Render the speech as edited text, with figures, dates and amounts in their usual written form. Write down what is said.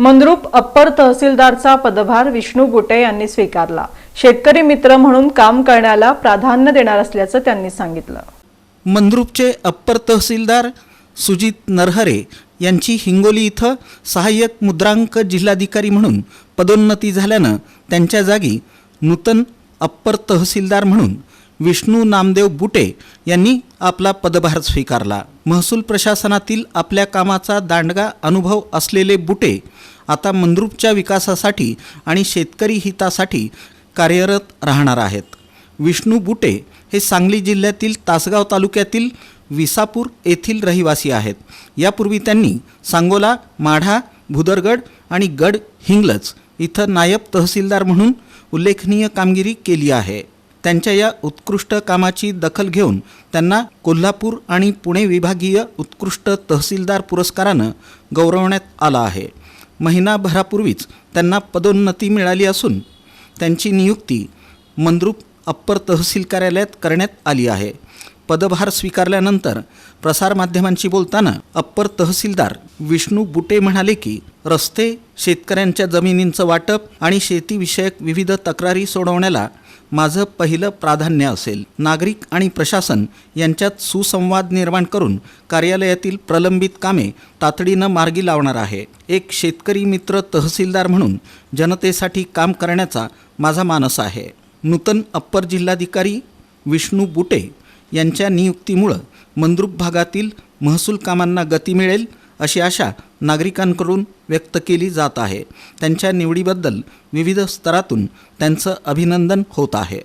Mandrup upper तहसीलदारचा पदभार विष्णू बुटे यांनी स्वीकारला। शेतकरी मित्र म्हणून काम करण्याला प्राधान्य देणार असल्याचं त्यांनी सांगितलं। मंद्रुपचे अप्पर तहसीलदार सुजित नरहरे यांची हिंगोली इथं सहाय्यक मुद्रांक जिल्हाधिकारी म्हणून पदोन्नती झाल्यानं त्यांच्या जागी नूतन अप्पर तहसीलदार म्हणून विष्णू नामदेव बुटे यांनी आपला पदभार स्वीकारला। महसूल प्रशासनातील आपल्या कामाचा दांडगा अनुभव असलेले बुटे आता मंद्रुपच्या विकासासाठी आणि शेतकरी हितासाठी कार्यरत राहणार आहेत। विष्णू बुटे हे सांगली जिल्ह्यातील तासगाव तालुक्यातील विसापूर येथील रहिवासी आहेत। यापूर्वी त्यांनी सांगोला, माढा, भुदरगड आणि गड हिंगलज इथं नायब तहसीलदार म्हणून उल्लेखनीय कामगिरी केली आहे। त्यांच्या या उत्कृष्ट कामाची दखल घेऊन त्यांना कोल्हापूर आणि पुणे विभागीय उत्कृष्ट तहसीलदार पुरस्कारानं गौरवण्यात आलं आहे। महिनाभरापूर्वीच त्यांना पदोन्नती मिळाली असून त्यांची नियुक्ती मंद्रुप अप्पर तहसील कार्यालयात करण्यात आली आहे। पदभार स्वीकारल्यानंतर प्रसारमाध्यमांशी बोलताना अप्पर तहसीलदार विष्णू बुटे म्हणाले की रस्ते, शेतकऱ्यांच्या जमिनींचं वाटप आणि शेतीविषयक विविध तक्रारी सोडवण्याला माझं पहिलं प्राधान्य असेल। नागरिक आणि प्रशासन यांच्यात सुसंवाद निर्माण करून कार्यालयातील प्रलंबित कामे तातडीनं मार्गी लावणार आहे। एक शेतकरी मित्र तहसीलदार म्हणून जनतेसाठी काम करण्याचा माझा मानस आहे। नूतन अप्पर जिल्हाधिकारी विष्णू बुटे यांच्या नियुक्तीमुळे मंद्रुप भागातील महसूल कामांना गती मिळेल अशी आशा नागरिकांकडून व्यक्त केली जात आहे। त्यांच्या निवडीबद्दल विविध स्तरातून त्यांचं अभिनंदन होत आहे।